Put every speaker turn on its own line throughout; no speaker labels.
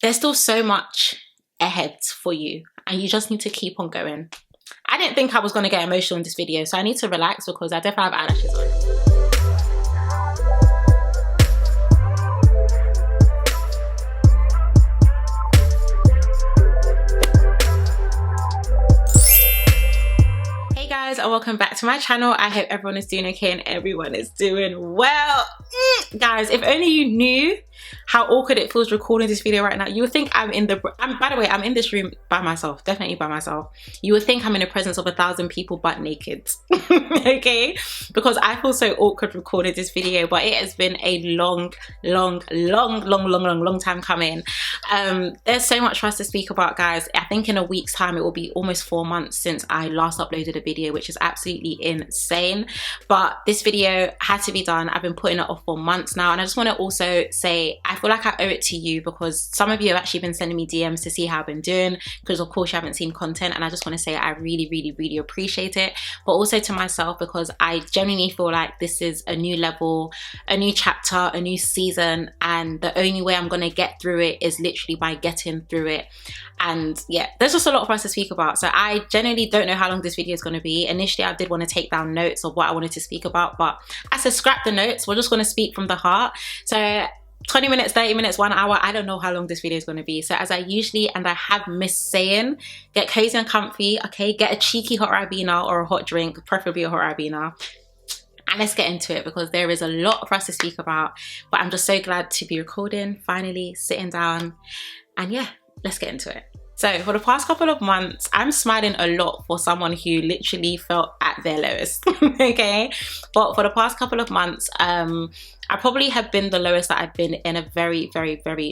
there's still so much ahead for you, and you just need to keep on going. I didn't think I was going to get emotional in this video, so I need to relax because I definitely have eyelashes on. And welcome back to my channel. I hope everyone is doing okay and everyone is doing well. Guys, if only you knew how awkward it feels recording this video right now. You would think I'm in the by the way, I'm in this room by myself, definitely by myself. You would think I'm in the presence of 1,000 people but naked. Okay, because I feel so awkward recording this video, but it has been a long time coming. There's so much for us to speak about, guys. I think in a week's time it will be almost 4 months since I last uploaded a video, which is absolutely insane. But this video had to be done. I've been putting it off for months now, and I just want to also say I feel like I owe it to you because some of you have actually been sending me DMs to see how I've been doing, because of course you haven't seen content, and I just want to say I really appreciate it. But also to myself, because I genuinely feel like this is a new level, a new chapter, a new season, and the only way I'm going to get through it is literally by getting through it. And yeah, there's just a lot for us to speak about. So I genuinely don't know how long this video is going to be. Initially I did want to take down notes of what I wanted to speak about, but I said scrap the notes, we're just going to speak from the heart. So 20 minutes, 30 minutes, 1 hour, I don't know how long this video is going to be. So as I usually, and I have missed saying, get cozy and comfy, okay? Get a cheeky hot Ribena or a hot drink, preferably a hot Ribena. And let's get into it because there is a lot for us to speak about. But I'm just so glad to be recording, finally sitting down. And yeah, let's get into it. So for the past couple of months, I'm smiling a lot for someone who literally felt at their lowest, okay? But for the past couple of months, I probably have been the lowest that I've been in a very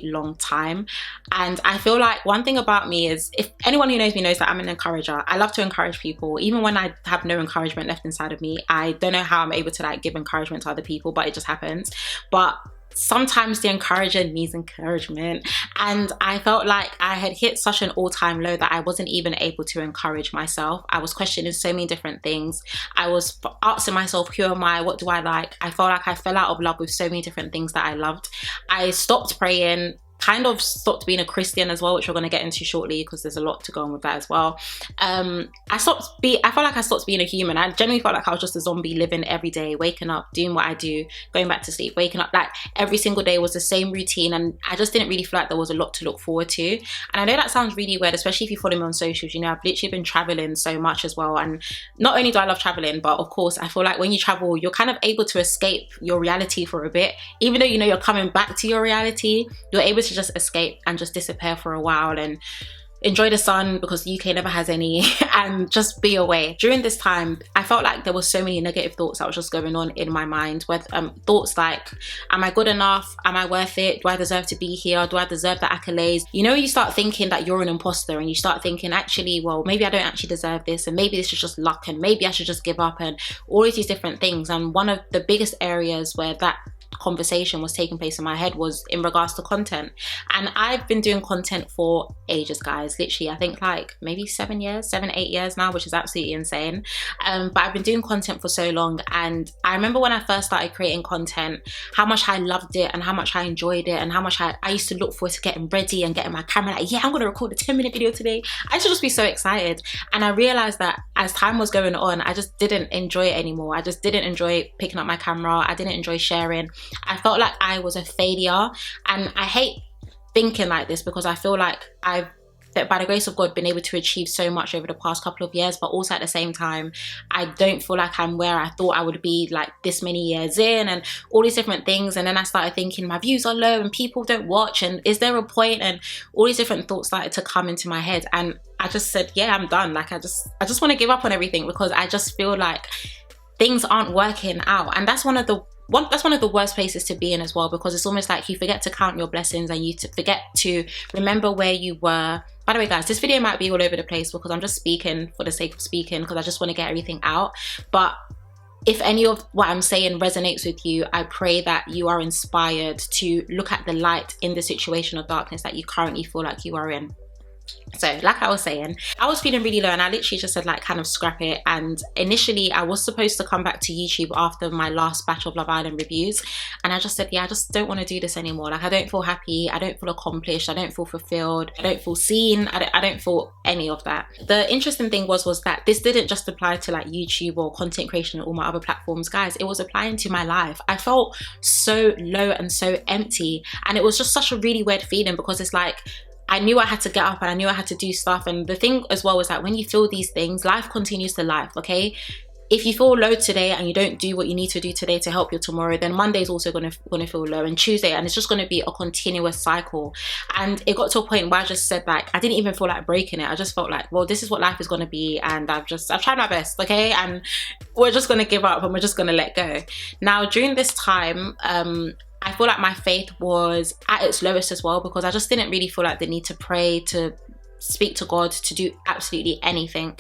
long time. And I feel like one thing about me is, if anyone who knows me knows that I'm an encourager. I love to encourage people, even when I have no encouragement left inside of me. I don't know how I'm able to like give encouragement to other people, but it just happens. But sometimes the encourager needs encouragement, and I felt like I had hit such an all-time low that I wasn't even able to encourage myself. I was questioning so many different things. I was asking myself, who am I? What do I like? I felt like I fell out of love with so many different things that I loved. I stopped praying, kind of stopped being a Christian as well, which we're going to get into shortly because there's a lot to go on with that as well. I felt like I stopped being a human. I genuinely felt like I was just a zombie living every day, waking up, doing what I do, going back to sleep, waking up. Like every single day was the same routine, and I just didn't really feel like there was a lot to look forward to. And I know that sounds really weird, especially if you follow me on socials. You know, I've literally been traveling so much as well, and not only do I love traveling, but of course I feel like when you travel, you're kind of able to escape your reality for a bit. Even though you know you're coming back to your reality, you're able to just escape and just disappear for a while and enjoy the sun, because the UK never has any, and just be away. During this time, I felt like there were so many negative thoughts that was just going on in my mind, with thoughts like, am I good enough? Am I worth it? Do I deserve to be here? Do I deserve the accolades? You know, you start thinking that you're an imposter, and you start thinking, actually, well, maybe I don't actually deserve this, and maybe this is just luck, and maybe I should just give up, and all of these different things. And one of the biggest areas where that conversation was taking place in my head was in regards to content. And I've been doing content for ages, guys. Literally, I think like maybe 7 years, 8 years now, which is absolutely insane. But I've been doing content for so long, and I remember when I first started creating content, how much I loved it and how much I enjoyed it, and how much I used to look forward to getting ready and getting my camera, like, yeah, I'm gonna record a 10-minute video today. I used to just be so excited. And I realized that as time was going on, I just didn't enjoy it anymore. I just didn't enjoy picking up my camera. I didn't enjoy sharing. I felt like I was a failure, and I hate thinking like this because I feel like I've, by the grace of God, been able to achieve so much over the past couple of years, but also at the same time, I don't feel like I'm where I thought I would be like this many years in, and all these different things. And then I started thinking my views are low and people don't watch, and is there a point? And all these different thoughts started to come into my head, and I just said, yeah, I'm done. Like I just want to give up on everything because I just feel like things aren't working out. And that's one of the worst places to be in as well, because it's almost like you forget to count your blessings, and you forget to remember where you were. By the way, guys, this video might be all over the place because I'm just speaking for the sake of speaking, because I just want to get everything out. But if any of what I'm saying resonates with you, I pray that you are inspired to look at the light in the situation of darkness that you currently feel like you are in. So like I was saying, I was feeling really low and I literally just said like kind of scrap it. And initially I was supposed to come back to YouTube after my last batch of Love Island reviews, and I just said, yeah, I just don't want to do this anymore. Like I don't feel happy, I don't feel accomplished, I don't feel fulfilled, I don't feel seen, I don't feel any of that. The interesting thing was that this didn't just apply to like YouTube or content creation and all my other platforms, guys. It was applying to my life. I felt so low and so empty, and it was just such a really weird feeling because it's like I knew I had to get up and I knew I had to do stuff. And the thing as well was that when you feel these things, life continues to life, okay? If you feel low today and you don't do what you need to do today to help your tomorrow, then Monday is also gonna feel low, and Tuesday, and it's just gonna be a continuous cycle. And it got to a point where I just said like, I didn't even feel like breaking it. I just felt like, well, this is what life is gonna be, and I've tried my best, okay? And we're just gonna give up and we're just gonna let go. Now, during this time, I feel like my faith was at its lowest as well, because I just didn't really feel like the need to pray, to speak to God, to do absolutely anything.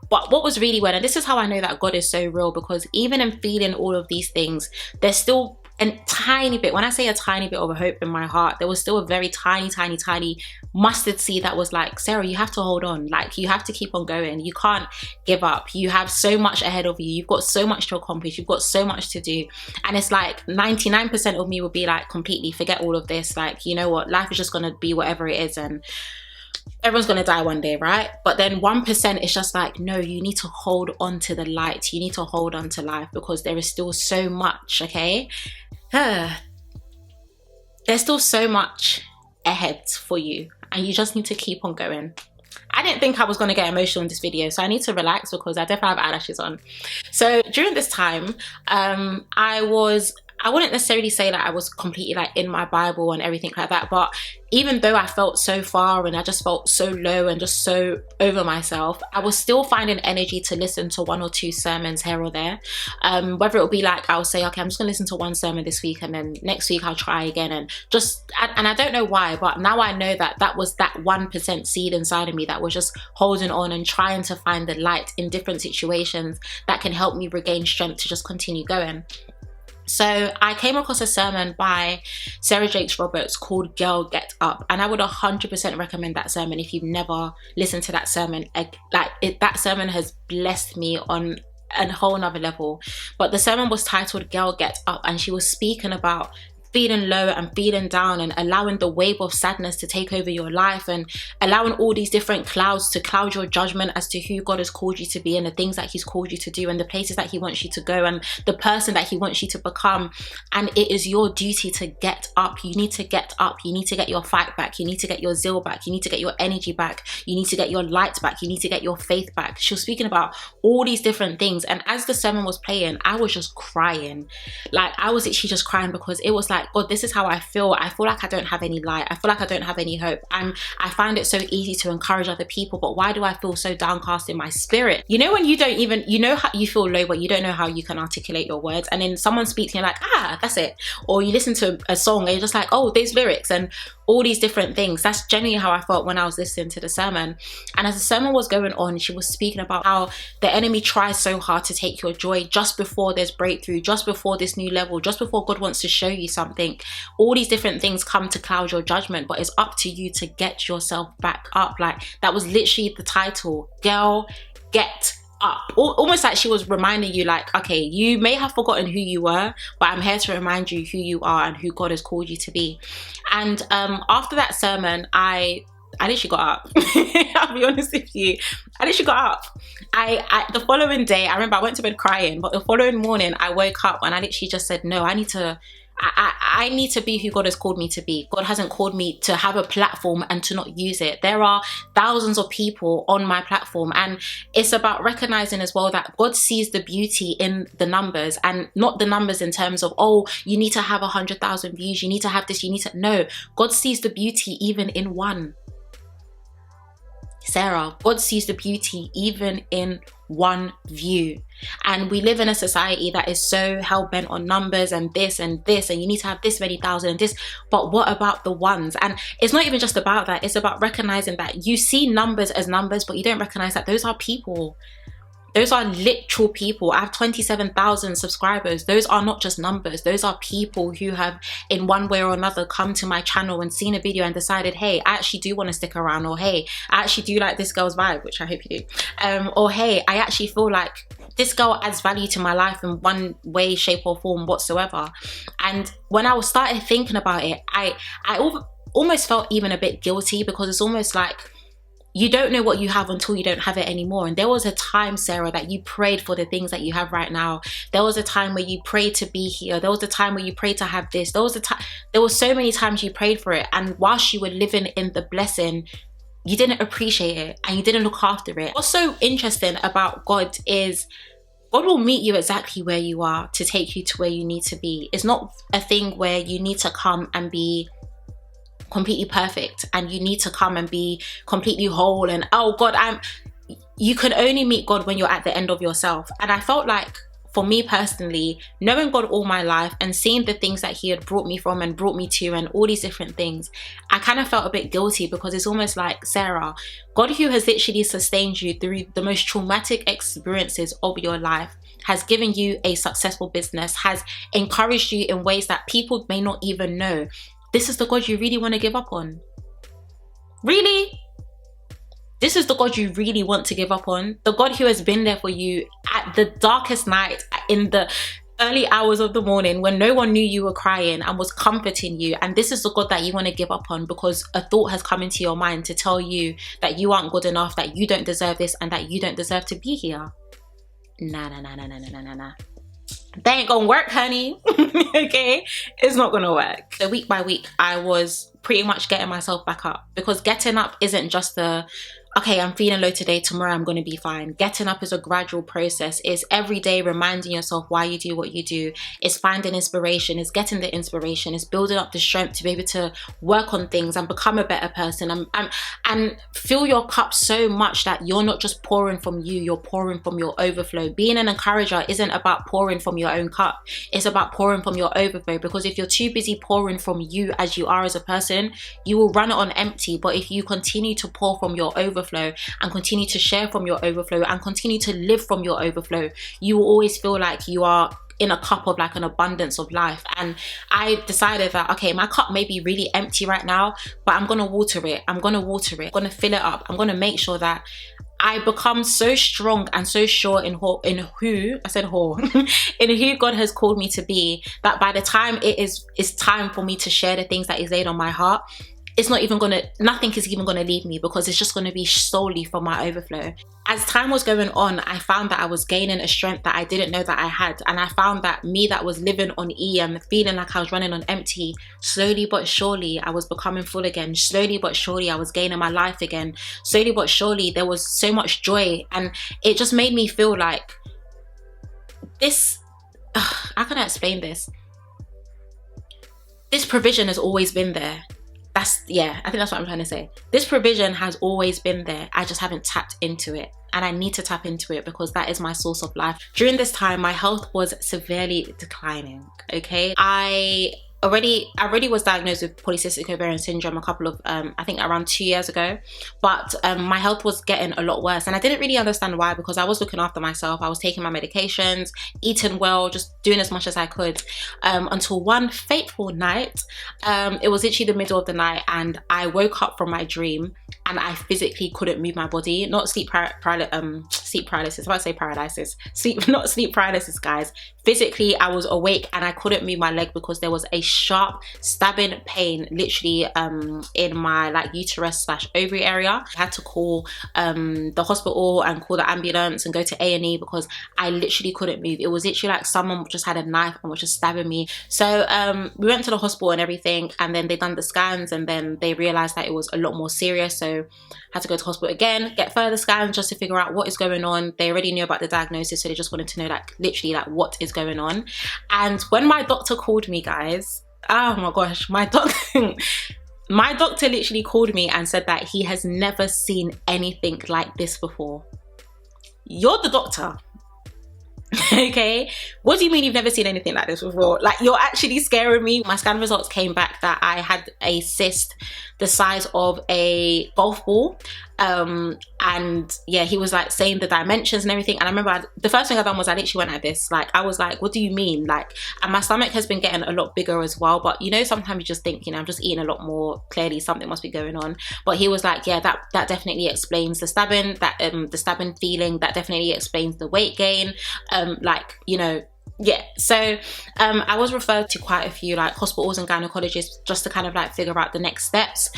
But what was really weird, and this is how I know that God is so real, because even in feeling all of these things, there's still a tiny bit, when I say a tiny bit of a hope in my heart, there was still a very tiny mustard seed that was like, Sarah, you have to hold on. Like, you have to keep on going. You can't give up. You have so much ahead of you. You've got so much to accomplish. You've got so much to do. And it's like 99% of me would be like, completely forget all of this. Like, you know what? Life is just going to be whatever it is. And everyone's gonna die one day, right? But then 1% is just like, no, you need to hold on to the light. You need to hold on to life, because there is still so much, okay? There's still so much ahead for you, and you just need to keep on going. I didn't think I was going to get emotional in this video, so I need to relax because I definitely have eyelashes on. So during this time, I wouldn't necessarily say that I was completely like in my Bible and everything like that, but even though I felt so far and I just felt so low and just so over myself, I was still finding energy to listen to 1 or 2 sermons here or there. Whether it would be like, I'll say, okay, I'm just gonna listen to 1 sermon this week, and then next week I'll try again, and I don't know why, but now I know that that was that 1% seed inside of me that was just holding on and trying to find the light in different situations that can help me regain strength to just continue going. So I came across a sermon by Sarah Jakes Roberts called Girl Get Up, and I would 100% recommend that sermon if you've never listened to that sermon. That sermon has blessed me on a whole nother level. But the sermon was titled Girl Get Up, and she was speaking about feeling low and feeling down and allowing the wave of sadness to take over your life, and allowing all these different clouds to cloud your judgment as to who God has called you to be, and the things that he's called you to do, and the places that he wants you to go, and the person that he wants you to become. And it is your duty to get up. You need to get up. You need to get your fight back. You need to get your zeal back. You need to get your energy back. You need to get your light back. You need to get your faith back. She was speaking about all these different things, and as the sermon was playing, I was just crying. Like, I was actually just crying, because it was like, God, this is how I feel. I feel like I don't have any light. I feel like I don't have any hope. I find it so easy to encourage other people, but why do I feel so downcast in my spirit? You know, when you don't even, you know how you feel low, but you don't know how you can articulate your words, and then someone speaks and you're like, ah, that's it. Or you listen to a song and you're just like, oh, there's lyrics and all these different things. That's genuinely how I felt when I was listening to the sermon. And as the sermon was going on, she was speaking about how the enemy tries so hard to take your joy just before there's breakthrough, just before this new level, just before God wants to show you something. All these different things come to cloud your judgment, but it's up to you to get yourself back up. Like, that was literally the title, Girl Get Up. Almost like she was reminding you, like, okay, you may have forgotten who you were, but I'm here to remind you who you are and who God has called you to be. And after that sermon, I literally got up. I'll be honest with you, I literally got up. The following day, I remember I went to bed crying, but the following morning I woke up and I literally just said, no, I need to be who God has called me to be. God hasn't called me to have a platform and to not use it. There are thousands of people on my platform, and it's about recognizing as well that God sees the beauty in the numbers, and not the numbers in terms of, oh, you need to have 100,000 views, you need to have this, you need to, no. God sees the beauty even in one. Sarah, God sees the beauty even in one view. And we live in a society that is so hell-bent on numbers and this and this, and you need to have this many thousand and this, but what about the ones? And it's not even just about that, it's about recognizing that you see numbers as numbers, but you don't recognize that those are people. Those are literal people. I have 27,000 subscribers. Those are not just numbers. Those are people who have, in one way or another, come to my channel and seen a video and decided, hey, I actually do want to stick around, or hey, I actually do like this girl's vibe, which I hope you do. Or hey, I actually feel like this girl adds value to my life in one way, shape or form whatsoever. And when I started thinking about it, I almost felt even a bit guilty, because it's almost like you don't know what you have until you don't have it anymore. And there was a time, Sarah, that you prayed for the things that you have right now. There was a time where you prayed to be here. There was a time where you prayed to have this. There were so many times you prayed for it. And whilst you were living in the blessing, you didn't appreciate it and you didn't look after it. What's so interesting about God is God will meet you exactly where you are to take you to where you need to be. It's not a thing where you need to come and be completely perfect and you need to come and be completely whole and, oh God, you can only meet God when you're at the end of yourself. And I felt like, for me personally, knowing God all my life and seeing the things that he had brought me from and brought me to and all these different things, I kind of felt a bit guilty, because it's almost like, Sarah, God, who has literally sustained you through the most traumatic experiences of your life, has given you a successful business, has encouraged you in ways that people may not even know. This is the God you really want to give up on? Really? This is the God you really want to give up on? The God who has been there for you at the darkest night, in the early hours of the morning when no one knew you were crying and was comforting you. And this is the God that you want to give up on because a thought has come into your mind to tell you that you aren't good enough, that you don't deserve this, and that you don't deserve to be here. Nah. They ain't gonna work, honey. Okay, it's not gonna work. So week by week, I was pretty much getting myself back up, because getting up isn't just the, okay, I'm feeling low today, tomorrow I'm going to be fine. Getting up is a gradual process. It's every day reminding yourself why you do what you do. It's finding inspiration. It's getting the inspiration. It's building up the strength to be able to work on things and become a better person and fill your cup so much that you're not just pouring from you, you're pouring from your overflow. Being an encourager isn't about pouring from your own cup. It's about pouring from your overflow, because if you're too busy pouring from you as you are as a person, you will run it on empty. But if you continue to pour from your overflow and continue to share from your overflow and continue to live from your overflow, you will always feel like you are in a cup of like an abundance of life. And I decided that, okay, my cup may be really empty right now, but I'm gonna water it. I'm gonna fill it up. I'm gonna make sure that I become so strong and so sure in who in who God has called me to be, that by the time it's time for me to share the things that He's laid on my heart, nothing is even gonna leave me, because it's just gonna be solely from my overflow. As time was going on, I found that I was gaining a strength that I didn't know that I had. And I found that me that was living on E and feeling like I was running on empty, slowly but surely I was becoming full again. Slowly but surely I was gaining my life again. Slowly but surely there was so much joy, and it just made me feel like this, how can I explain this? This provision has always been there. I think that's what I'm trying to say. This provision has always been there. I just haven't tapped into it, and I need to tap into it, because that is my source of life. During this time, my health was severely declining. Okay, I already was diagnosed with polycystic ovarian syndrome a couple of I think around 2 years ago, but my health was getting a lot worse, and I didn't really understand why, because I was looking after myself. I was taking my medications, eating well, just doing as much as I could, until one fateful night. It was literally the middle of the night, and I woke up from my dream and I physically couldn't move my body. Not sleep paralysis. I about to say paralysis. Not sleep paralysis, guys. Physically, I was awake and I couldn't move my leg, because there was a sharp stabbing pain literally in my like uterus / ovary area. I had to call the hospital and call the ambulance and go to A&E, because I literally couldn't move. It was literally like someone just had a knife and was just stabbing me. So we went to the hospital and everything, and then they done the scans, and then they realized that it was a lot more serious. So I had to go to hospital again, get further scans just to figure out what is going on. They already knew about the diagnosis, so they just wanted to know like literally like what is going on. And when my doctor called me, guys, oh my gosh, my doctor literally called me and said that he has never seen anything like this before. You're the doctor. Okay, what do you mean you've never seen anything like this before? Like, you're actually scaring me. My scan results came back that I had a cyst the size of a golf ball And yeah, he was like saying the dimensions and everything. And I remember the first thing I done was I literally went like this, like I was like, what do you mean? Like, and my stomach has been getting a lot bigger as well, but you know, sometimes you just think, you know, I'm just eating a lot more, clearly something must be going on. But he was like, yeah, that definitely explains the stabbing, that the stabbing feeling, that definitely explains the weight gain, like, you know, yeah. So I was referred to quite a few like hospitals and gynecologists just to kind of like figure out the next steps,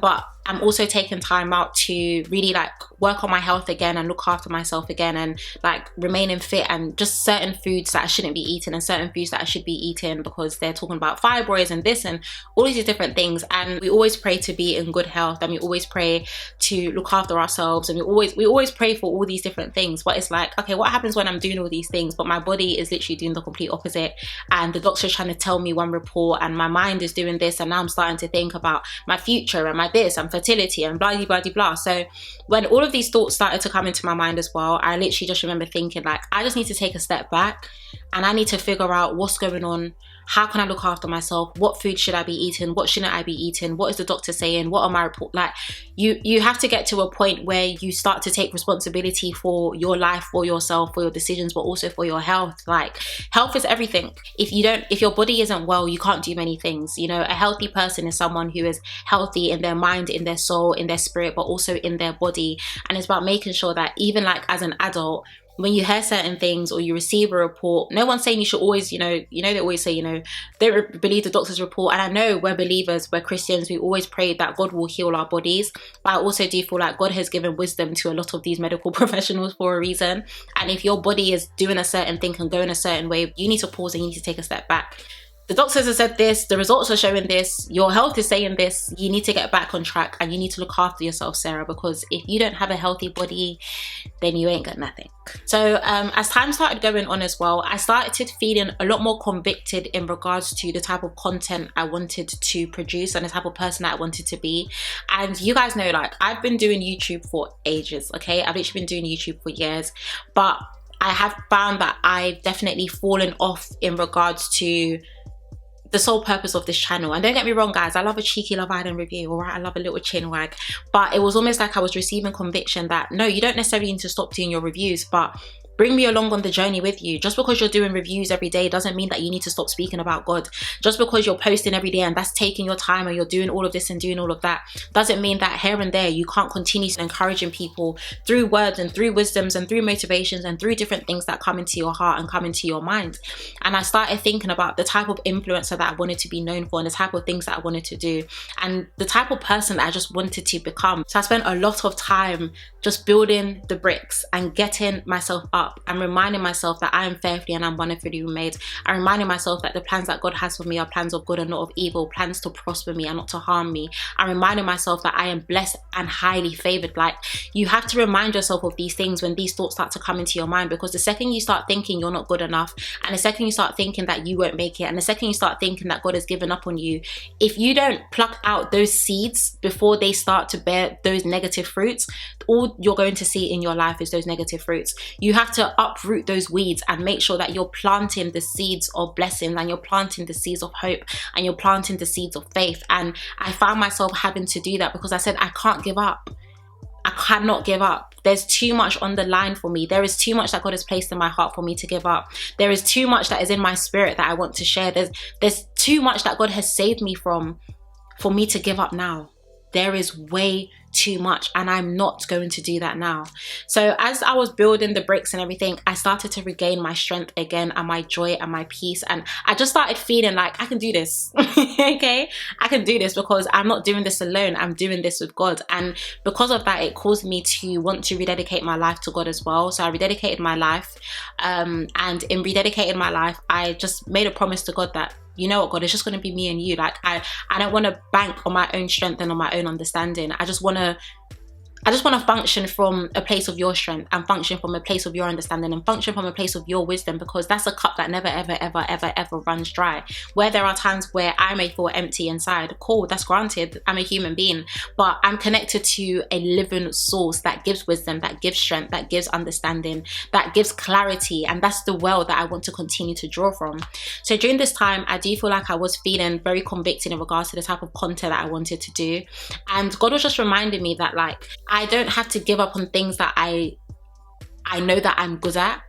but I'm also taking time out to really like work on my health again and look after myself again, and like remaining fit, and just certain foods that I shouldn't be eating and certain foods that I should be eating because they're talking about fibroids and this and all these different things. And we always pray to be in good health, and we always pray to look after ourselves, and we always pray for all these different things. But it's like, okay, what happens when I'm doing all these things but my body is literally doing the complete opposite, and the doctor's trying to tell me one report and my mind is doing this, and now I'm starting to think about my future and my this and fertility and blah blah blah blah. So when all of these thoughts started to come into my mind as well, I literally just remember thinking like, I just need to take a step back and I need to figure out what's going on. How can I look after myself? What food should I be eating? What shouldn't I be eating? What is the doctor saying? What are my reports? Like, you have to get to a point where you start to take responsibility for your life, for yourself, for your decisions, but also for your health. Like, health is everything. If your body isn't well, you can't do many things. You know, a healthy person is someone who is healthy in their mind, in their soul, in their spirit, but also in their body. And it's about making sure that even like as an adult, when you hear certain things or you receive a report, no one's saying you should always, they always say, don't believe the doctor's report. And I know we're believers, we're Christians, we always pray that God will heal our bodies. But I also do feel like God has given wisdom to a lot of these medical professionals for a reason. And if your body is doing a certain thing and going a certain way, you need to pause and you need to take a step back. The doctors have said this, the results are showing this, your health is saying this, you need to get back on track and you need to look after yourself, Sarah, because if you don't have a healthy body, then you ain't got nothing. So as time started going on as well, I started feeling a lot more convicted in regards to the type of content I wanted to produce and the type of person that I wanted to be. And you guys know, like, I've been doing YouTube for ages, okay? I've literally been doing YouTube for years, but I have found that I've definitely fallen off in regards to the sole purpose of this channel. And don't get me wrong, guys, I love a cheeky Love Island review, all right? I love a little chin wag. But it was almost like I was receiving conviction that, no, you don't necessarily need to stop doing your reviews, but bring me along on the journey with you. Just because you're doing reviews every day doesn't mean that you need to stop speaking about God. Just because you're posting every day and that's taking your time and you're doing all of this and doing all of that doesn't mean that here and there you can't continue encouraging people through words and through wisdoms and through motivations and through different things that come into your heart and come into your mind. And I started thinking about the type of influencer that I wanted to be known for and the type of things that I wanted to do and the type of person that I just wanted to become. So I spent a lot of time just building the bricks and getting myself up. I'm reminding myself that I am fearfully and I'm wonderfully made. I'm reminding myself that the plans that God has for me are plans of good and not of evil, plans to prosper me and not to harm me. I'm reminding myself that I am blessed and highly favored. Like, you have to remind yourself of these things when these thoughts start to come into your mind, because the second you start thinking you're not good enough, and the second you start thinking that you won't make it, and the second you start thinking that God has given up on you, if you don't pluck out those seeds before they start to bear those negative fruits, all you're going to see in your life is those negative fruits. You have to uproot those weeds and make sure that you're planting the seeds of blessings and you're planting the seeds of hope and you're planting the seeds of faith. And I found myself having to do that because I said, I can't give up. I cannot give up. There's too much on the line for me. There is too much that God has placed in my heart for me to give up. There is too much that is in my spirit that I want to share. There's too much that God has saved me from for me to give up now. There is way too much, and I'm not going to do that now. So as I was building the bricks and everything, I started to regain my strength again and my joy and my peace, and I just started feeling like I can do this. Okay, I can do this because I'm not doing this alone, I'm doing this with God. And because of that, it caused me to want to rededicate my life to God as well. So I rededicated my life, and in rededicating my life, I just made a promise to God that, you know what, God, it's just going to be me and you. Like, I don't want to bank on my own strength and on my own understanding. I just want to function from a place of your strength and function from a place of your understanding and function from a place of your wisdom, because that's a cup that never, ever, ever, ever, ever runs dry. Where there are times where I may feel empty inside, cool, that's granted. I'm a human being, but I'm connected to a living source that gives wisdom, that gives strength, that gives understanding, that gives clarity. And that's the well that I want to continue to draw from. So during this time, I do feel like I was feeling very convicted in regards to the type of content that I wanted to do. And God was just reminding me that, like, I don't have to give up on things that I know that I'm good at,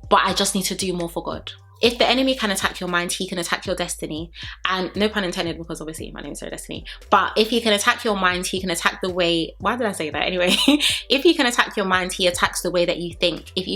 but I just need to do more for God. If the enemy can attack your mind, he can attack your destiny. And no pun intended, because obviously my name is Sarah Destiny. But if he can attack your mind, he can attack the way, why did I say that anyway? If he can attack your mind, he attacks the way that you think. If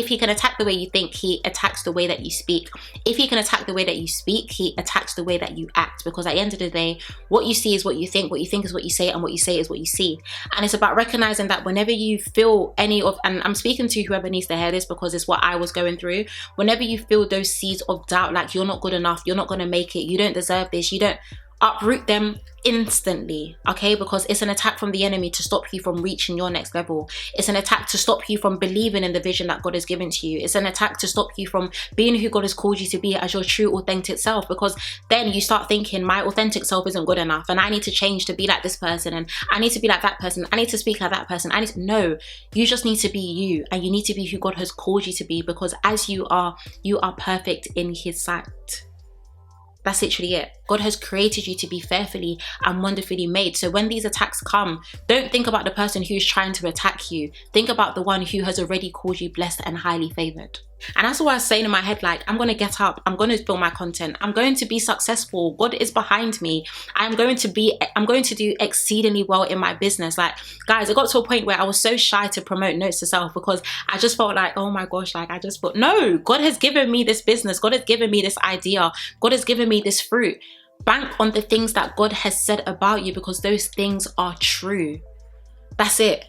he can attack the way you think, he attacks the way that you speak. If he can attack the way that you speak, he attacks the way that you act. Because at the end of the day, what you see is what you think is what you say, and what you say is what you see. And it's about recognizing that whenever you feel any of, and I'm speaking to whoever needs to hear this because it's what I was going through, whenever you feel those seeds of doubt, like you're not good enough, you're not going to make it, you don't deserve this, you don't, uproot them instantly, okay? Because it's an attack from the enemy to stop you from reaching your next level. It's an attack to stop you from believing in the vision that God has given to you. It's an attack to stop you from being who God has called you to be as your true authentic self, because then you start thinking, my authentic self isn't good enough and I need to change to be like this person, and I need to be like that person, I need to speak like that person, no, you just need to be you, and you need to be who God has called you to be, because as you are perfect in his sight. That's literally it. God has created you to be fearfully and wonderfully made. So when these attacks come, don't think about the person who's trying to attack you. Think about the one who has already called you blessed and highly favored. And that's what I was saying in my head, like, I'm going to get up, I'm going to film my content, I'm going to be successful, God is behind me, I'm going to do exceedingly well in my business. Like, guys, it got to a point where I was so shy to promote Notes to Self, because I just felt like, oh my gosh, like, I just thought, no, God has given me this business, God has given me this idea, God has given me this fruit. Bank on the things that God has said about you, because those things are true. That's it.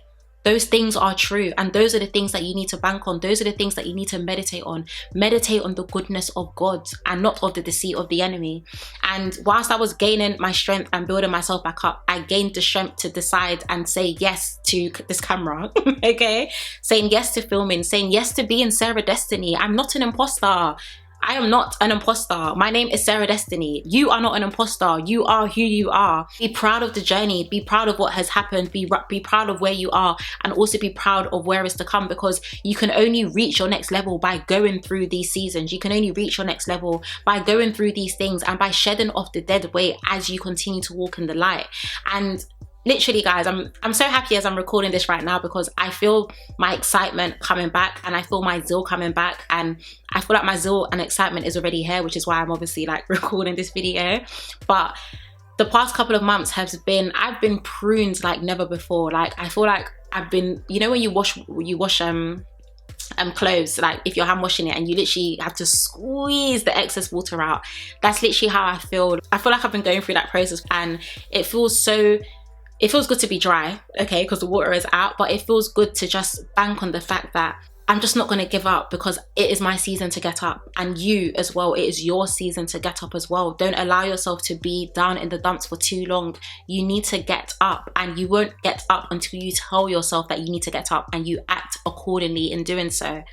Those things are true, and those are the things that you need to bank on. Those are the things that you need to meditate on. Meditate on the goodness of God and not of the deceit of the enemy. And whilst I was gaining my strength and building myself back up, I gained the strength to decide and say yes to this camera, okay? Saying yes to filming, saying yes to being Sarah Destiny. I'm not an imposter. I am not an imposter. My name is Sarah Destiny. You are not an imposter. You are who you are. Be proud of the journey. Be proud of what has happened. Be proud of where you are, and also be proud of where is to come, because you can only reach your next level by going through these seasons. You can only reach your next level by going through these things and by shedding off the dead weight as you continue to walk in the light. And literally, guys, I'm so happy as I'm recording this right now, because I feel my excitement coming back, and I feel my zeal coming back, and I feel like my zeal and excitement is already here, which is why I'm obviously like recording this video. But the past couple of months I've been pruned like never before. Like, I feel like I've been, you know, when you wash clothes, like if you're hand washing it and you literally have to squeeze the excess water out, that's literally how I feel. I feel like I've been going through that process, and it feels good to be dry, okay, because the water is out, but it feels good to just bank on the fact that I'm just not going to give up, because it is my season to get up, and you as well, it is your season to get up as well. Don't allow yourself to be down in the dumps for too long. You need to get up, and you won't get up until you tell yourself that you need to get up, and you act accordingly in doing so.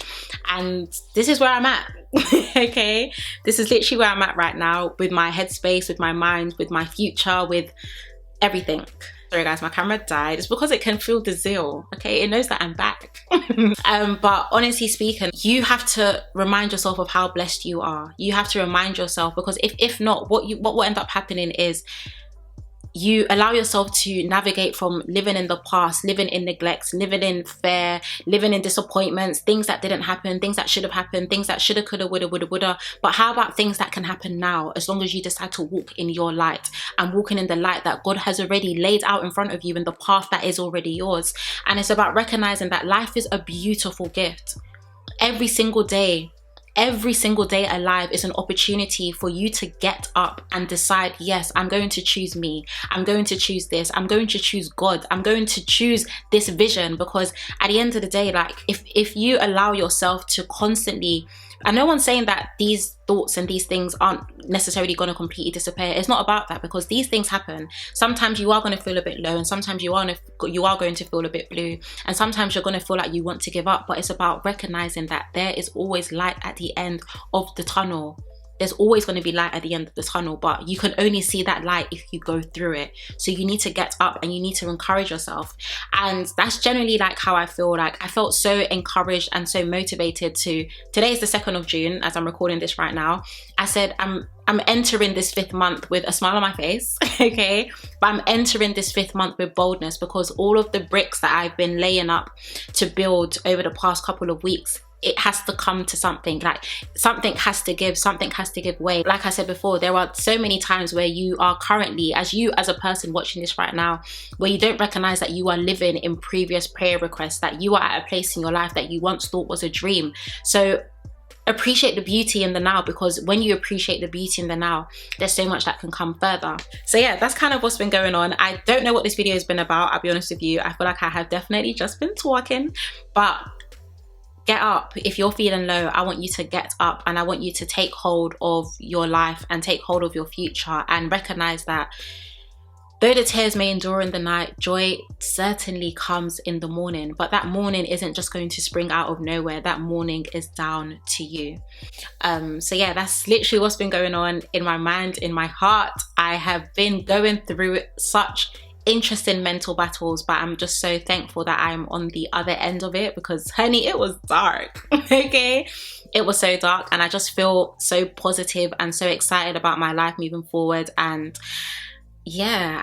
And this is where I'm at. Okay, this is literally where I'm at right now, with my headspace, with my mind, with my future, with everything. Sorry guys, my camera died. It's because it can feel the zeal, okay? It knows that I'm back. But honestly speaking, you have to remind yourself of how blessed you are. You have to remind yourself, because if not, what will end up happening is you allow yourself to navigate from living in the past, living in neglect, living in fear, living in disappointments, things that didn't happen, things that should have happened, things that shoulda, coulda, woulda. But how about things that can happen now, as long as you decide to walk in your light and walking in the light that God has already laid out in front of you, in the path that is already yours. And it's about recognizing that life is a beautiful gift. Every single day alive is an opportunity for you to get up and decide, yes, I'm going to choose me, I'm going to choose this, I'm going to choose God, I'm going to choose this vision. Because at the end of the day, like, if you allow yourself to constantly, and no one's saying that these thoughts and these things aren't necessarily going to completely disappear. It's not about that, because these things happen. Sometimes you are going to feel a bit low, and sometimes you are going to feel a bit blue, and sometimes you're going to feel like you want to give up. But it's about recognizing that there is always light at the end of the tunnel. there's always going to be light at the end of the tunnel, but you can only see that light if you go through it. So you need to get up and you need to encourage yourself. And that's generally like how I feel. Like I felt so encouraged and so motivated to, today is the 2nd of June as I'm recording this right now. I said I'm entering this 5th month with a smile on my face, okay? But I'm entering this 5th month with boldness, because all of the bricks that I've been laying up to build over the past couple of weeks, it has to come to something. Like something has to give, something has to give way. Like I said before, there are so many times where you are currently, as a person watching this right now, where you don't recognize that you are living in previous prayer requests, that you are at a place in your life that you once thought was a dream. So appreciate the beauty in the now, because when you appreciate the beauty in the now, there's so much that can come further. So yeah, that's kind of what's been going on. I don't know what this video has been about, I'll be honest with you. I feel like I have definitely just been talking, but get up. If you're feeling low, I want you to get up, and I want you to take hold of your life and take hold of your future, and recognize that though the tears may endure in the night, joy certainly comes in the morning. But that morning isn't just going to spring out of nowhere. That morning is down to you. So yeah, that's literally what's been going on in my mind, in my heart. I have been going through such interesting mental battles, but I'm just so thankful that I'm on the other end of it, because honey, it was dark. Okay, it was so dark, and I just feel so positive and so excited about my life moving forward. And yeah,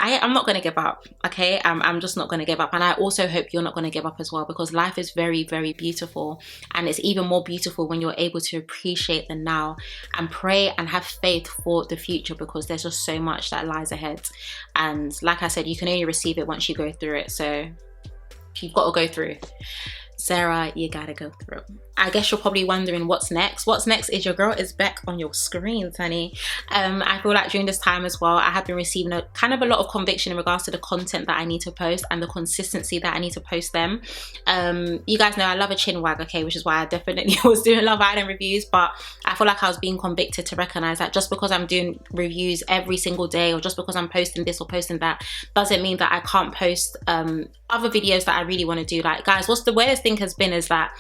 I'm not gonna give up, okay? I'm just not gonna give up. And I also hope you're not gonna give up as well, because life is very, very beautiful, and it's even more beautiful when you're able to appreciate the now and pray and have faith for the future, because there's just so much that lies ahead. And like I said, you can only receive it once you go through it. So you've got to go through, Sarah, you gotta go through. I guess you're probably wondering what's next. What's next is your girl is back on your screens, honey. I feel like during this time as well, I have been receiving a lot of conviction in regards to the content that I need to post and the consistency that I need to post them. You guys know I love a chin wag, okay, which is why I definitely was doing Love Island reviews, but I feel like I was being convicted to recognize that just because I'm doing reviews every single day, or just because I'm posting this or posting that, doesn't mean that I can't post other videos that I really want to do. Like, guys, what's the weirdest thing has been is that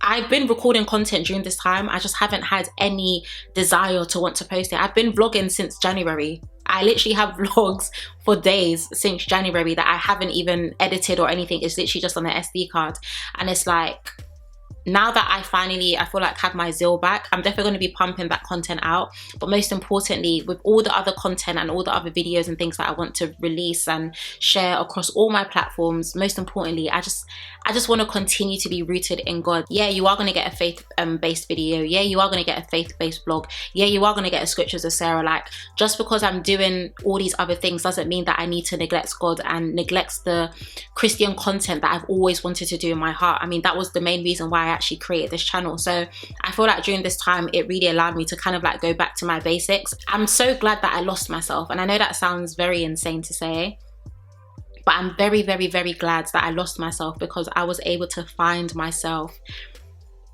I've been recording content during this time. I just haven't had any desire to want to post it. I've been vlogging since January. I literally have vlogs for days since January that I haven't even edited or anything. It's literally just on the SD card. And it's like, now that I feel like have my zeal back, I'm definitely going to be pumping that content out. But most importantly, with all the other content and all the other videos and things that I want to release and share across all my platforms, most importantly, I just want to continue to be rooted in God. Yeah, you are going to get a faith-based video. Yeah, you are going to get a faith-based vlog. Yeah, you are going to get a scriptures of Sarah. Like, just because I'm doing all these other things doesn't mean that I need to neglect God and neglect the Christian content that I've always wanted to do in my heart. I mean, that was the main reason why I actually created this channel. So I feel like during this time, it really allowed me to kind of like go back to my basics. I'm so glad that I lost myself. And I know that sounds very insane to say, but I'm very, very, very glad that I lost myself, because I was able to find myself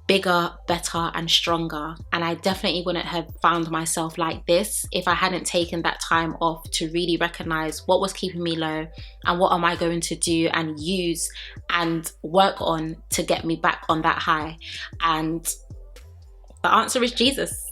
bigger, better, and stronger. And I definitely wouldn't have found myself like this if I hadn't taken that time off to really recognize what was keeping me low and what am I going to do and use and work on to get me back on that high. And the answer is Jesus.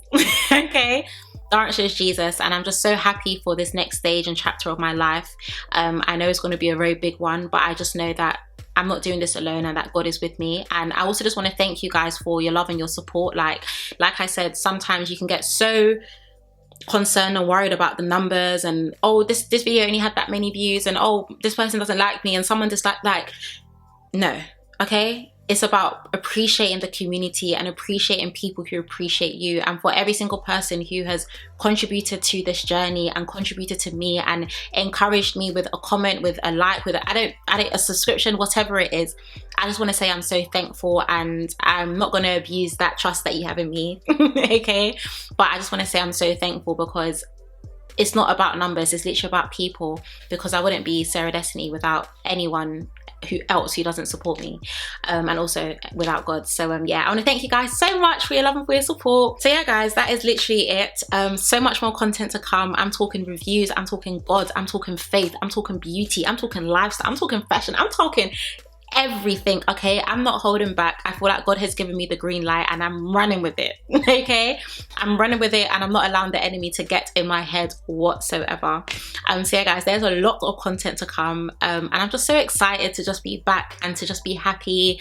Okay, the answer is Jesus. And I'm just so happy for this next stage and chapter of my life. I know it's going to be a very big one, but I just know that I'm not doing this alone and that God is with me. And I also just want to thank you guys for your love and your support. Like I said, sometimes you can get so concerned and worried about the numbers and, oh, this video only had that many views, and oh, this person doesn't like me and someone disliked. Like, no, okay? It's about appreciating the community and appreciating people who appreciate you. And for every single person who has contributed to this journey and contributed to me and encouraged me with a comment, with a like, with a subscription, whatever it is, I just want to say I'm so thankful, and I'm not going to abuse that trust that you have in me. Okay, but I just want to say I'm so thankful, because it's not about numbers, it's literally about people, because I wouldn't be Sarah Destiny without anyone who doesn't support me, and also without God. So yeah, I want to thank you guys so much for your love and for your support. So yeah, guys, that is literally it. So much more content to come. I'm talking reviews, I'm talking God, I'm talking faith, I'm talking beauty, I'm talking lifestyle, I'm talking fashion, I'm talking everything, okay? I'm not holding back. I feel like God has given me the green light and I'm running with it, okay? I'm running with it and I'm not allowing the enemy to get in my head whatsoever. So yeah guys, there's a lot of content to come, and I'm just so excited to just be back and to just be happy.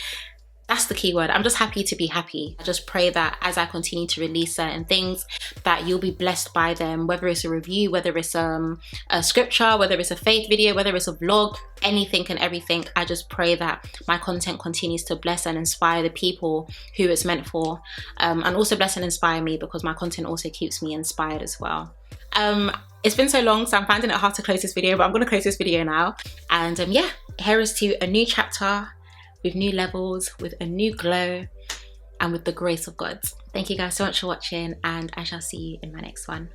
That's the key word. I'm just happy to be happy. I just pray that as I continue to release certain things, that you'll be blessed by them, whether it's a review, whether it's a scripture, whether it's a faith video, whether it's a vlog, anything and everything. I just pray that my content continues to bless and inspire the people who it's meant for, and also bless and inspire me, because my content also keeps me inspired as well. It's been so long, so I'm finding it hard to close this video, but I'm going to close this video now. And yeah, here is to a new chapter, with new levels, with a new glow, and with the grace of God. Thank you guys so much for watching, and I shall see you in my next one.